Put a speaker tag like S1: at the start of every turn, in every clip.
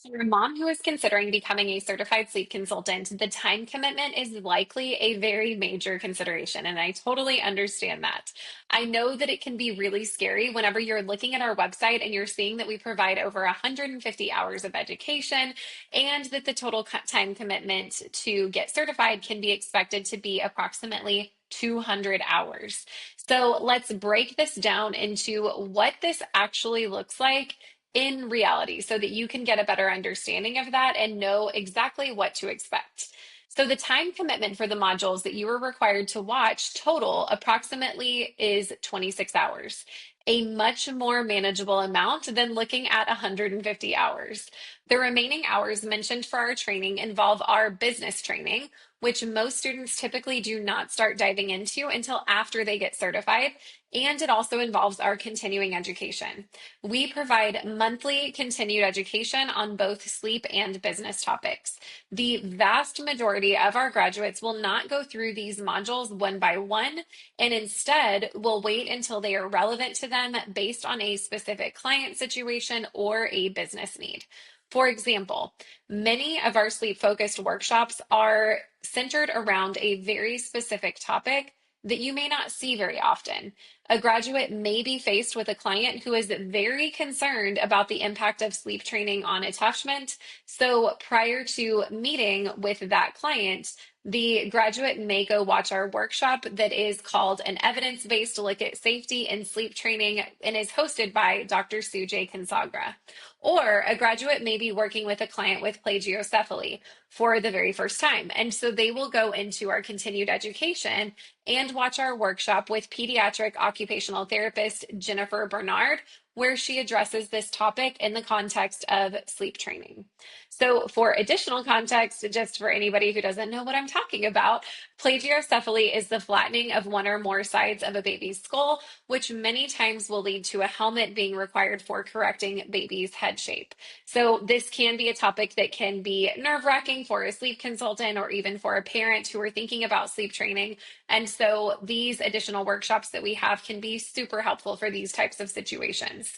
S1: For a mom who is considering becoming a certified sleep consultant, the time commitment is likely a very major consideration, and I totally understand that. I know that it can be really scary whenever you're looking at our website and you're seeing that we provide over 150 hours of education and that the total time commitment to get certified can be expected to be approximately 200 hours. So let's break this down into what this actually looks like in reality so that you can get a better understanding of that and know exactly what to expect. So, the time commitment for the modules that you are required to watch total approximately is 26 hours, a much more manageable amount than looking at 150 hours. The remaining hours mentioned for our training involve our business training, which most students typically do not start diving into until after they get certified. And it also involves our continuing education. We provide monthly continued education on both sleep and business topics. The vast majority of our graduates will not go through these modules one by one, and instead will wait until they are relevant to them based on a specific client situation or a business need. For example, many of our sleep focused workshops are centered around a very specific topic that you may not see very often. A graduate may be faced with a client who is very concerned about the impact of sleep training on attachment. So prior to meeting with that client, the graduate may go watch our workshop that is called an evidence-based look at safety in sleep training and is hosted by Dr. Sujay Consagra. Or a graduate may be working with a client with plagiocephaly for the very first time. And so they will go into our continued education and watch our workshop with pediatric occupational therapist Jennifer Bernard, where she addresses this topic in the context of sleep training. So, for additional context, just for anybody who doesn't know what I'm talking about, plagiocephaly is the flattening of one or more sides of a baby's skull, which many times will lead to a helmet being required for correcting baby's head shape. So, this can be a topic that can be nerve wracking for a sleep consultant or even for a parent who are thinking about sleep training. And so, these additional workshops that we have can be super helpful for these types of situations.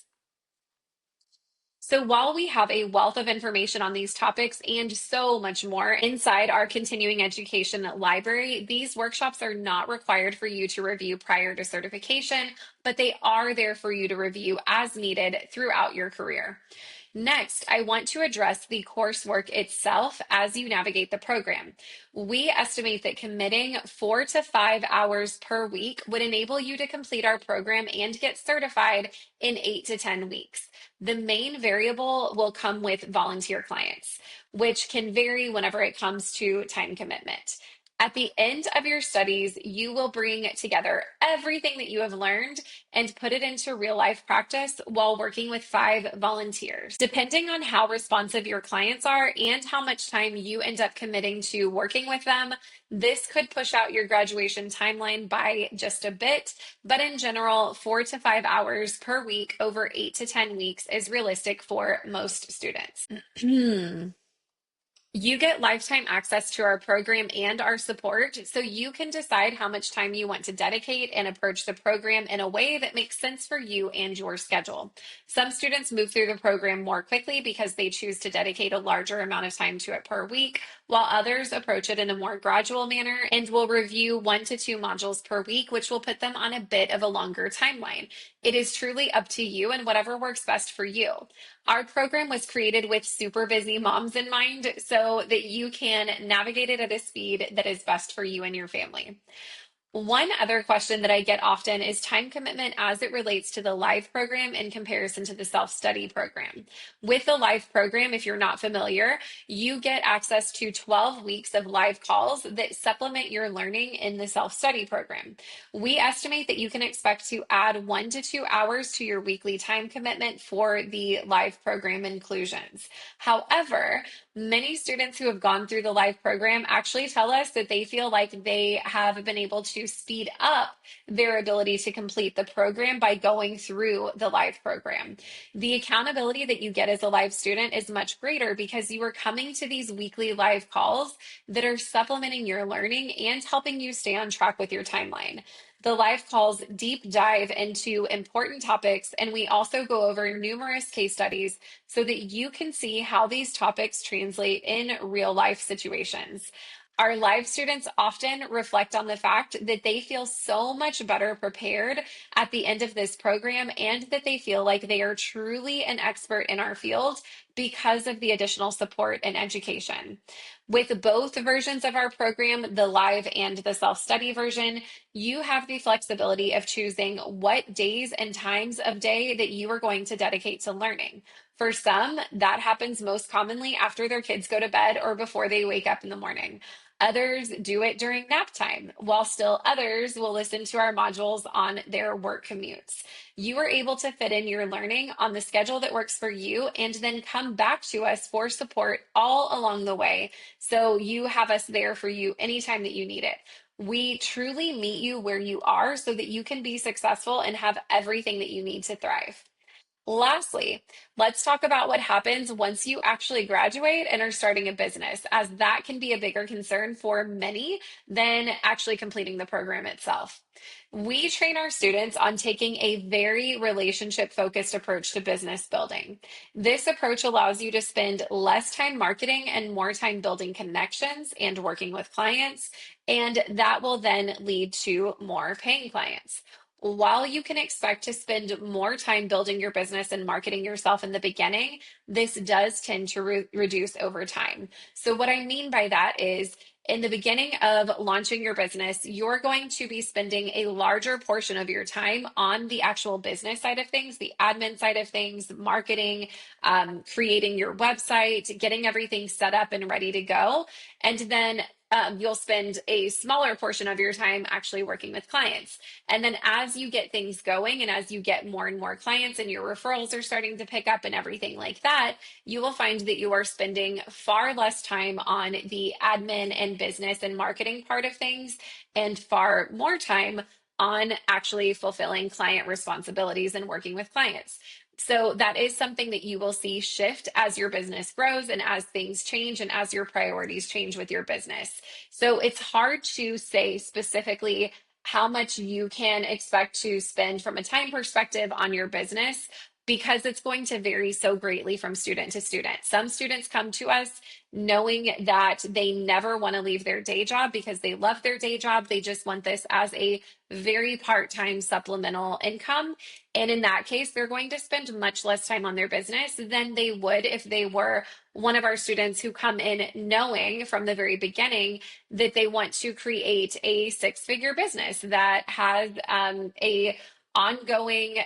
S1: So, while we have a wealth of information on these topics and so much more inside our continuing education library, these workshops are not required for you to review prior to certification, but they are there for you to review as needed throughout your career. Next, I want to address the coursework itself as you navigate the program. We estimate that committing 4 to 5 hours per week would enable you to complete our program and get certified in 8 to 10 weeks. The main variable will come with volunteer clients, which can vary whenever it comes to time commitment. At the end of your studies, you will bring together everything that you have learned and put it into real life practice while working with 5 volunteers. Depending on how responsive your clients are and how much time you end up committing to working with them, this could push out your graduation timeline by just a bit. But in general, 4 to 5 hours per week over 8 to 10 weeks is realistic for most students. You get lifetime access to our program and our support, so you can decide how much time you want to dedicate and approach the program in a way that makes sense for you and your schedule. Some students move through the program more quickly because they choose to dedicate a larger amount of time to it per week, while others approach it in a more gradual manner and will review 1 to 2 modules per week, which will put them on a bit of a longer timeline. It is truly up to you and whatever works best for you. Our program was created with super busy moms in mind so that you can navigate it at a speed that is best for you and your family. One other question that I get often is time commitment as it relates to the live program in comparison to the self study program. With the live program, if you're not familiar, you get access to 12 weeks of live calls that supplement your learning in the self study program. We estimate that you can expect to add 1 to 2 hours to your weekly time commitment for the live program inclusions. However, many students who have gone through the live program actually tell us that they feel like they have been able to to speed up their ability to complete the program by going through the live program. The accountability that you get as a live student is much greater because you are coming to these weekly live calls that are supplementing your learning and helping you stay on track with your timeline. The live calls deep dive into important topics, and we also go over numerous case studies so that you can see how these topics translate in real life situations. Our live students often reflect on the fact that they feel so much better prepared at the end of this program and that they feel like they are truly an expert in our field because of the additional support and education. With both versions of our program, the live and the self study version, you have the flexibility of choosing what days and times of day that you are going to dedicate to learning. For some, that happens most commonly after their kids go to bed or before they wake up in the morning. Others do it during nap time, while still others will listen to our modules on their work commutes. You are able to fit in your learning on the schedule that works for you and then come back to us for support all along the way. So you have us there for you anytime that you need it. We truly meet you where you are so that you can be successful and have everything that you need to thrive. Lastly, let's talk about what happens once you actually graduate and are starting a business, as that can be a bigger concern for many than actually completing the program itself. We train our students on taking a very relationship focused approach to business building. This approach allows you to spend less time marketing and more time building connections and working with clients, and that will then lead to more paying clients. While you can expect to spend more time building your business and marketing yourself in the beginning, this does tend to reduce over time. So, what I mean by that is in the beginning of launching your business, you're going to be spending a larger portion of your time on the actual business side of things, the admin side of things, marketing, creating your website, getting everything set up and ready to go. And then you'll spend a smaller portion of your time actually working with clients. And then as you get things going and as you get more and more clients and your referrals are starting to pick up and everything like that, you will find that you are spending far less time on the admin and business and marketing part of things and far more time on actually fulfilling client responsibilities and working with clients. So that is something that you will see shift as your business grows and as things change and as your priorities change with your business. So it's hard to say specifically how much you can expect to spend from a time perspective on your business because it's going to vary so greatly from student to student. Some students come to us knowing that they never want to leave their day job because they love their day job. They just want this as a very part-time supplemental income. And in that case, they're going to spend much less time on their business than they would if they were one of our students who come in knowing from the very beginning that they want to create a six-figure business that has a ongoing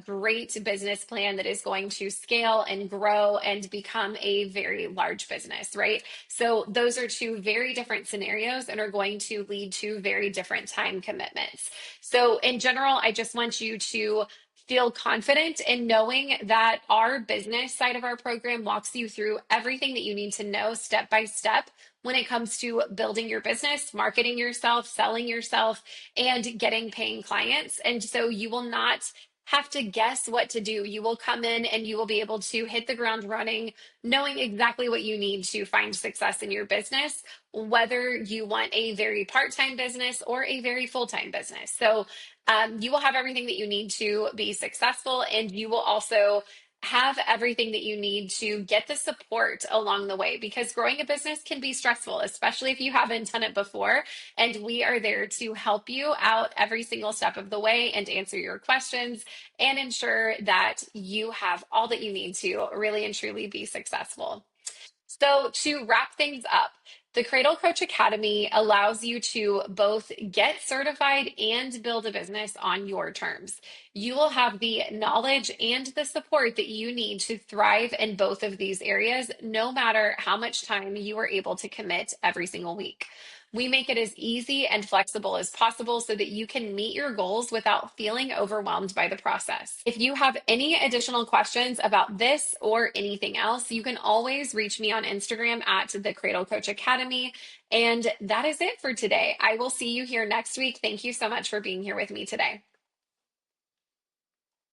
S1: great business plan that is going to scale and grow and become a very large business, right? So those are two very different scenarios and are going to lead to very different time commitments. So in general, I just want you to feel confident in knowing that our business side of our program walks you through everything that you need to know step by step when it comes to building your business, marketing yourself, selling yourself, and getting paying clients. And so you will not have to guess what to do. You will come in and you will be able to hit the ground running, knowing exactly what you need to find success in your business, whether you want a very part-time business or a very full-time business. So you will have everything that you need to be successful, and you will also have everything that you need to get the support along the way because growing a business can be stressful, especially if you haven't done it before. And we are there to help you out every single step of the way and answer your questions and ensure that you have all that you need to really and truly be successful. So, to wrap things up, the Cradle Coach Academy allows you to both get certified and build a business on your terms. You will have the knowledge and the support that you need to thrive in both of these areas, no matter how much time you are able to commit every single week. We make it as easy and flexible as possible so that you can meet your goals without feeling overwhelmed by the process. If you have any additional questions about this or anything else, you can always reach me on Instagram at the Cradle Coach Academy. And that is it for today. I will see you here next week. Thank you so much for being here with me today.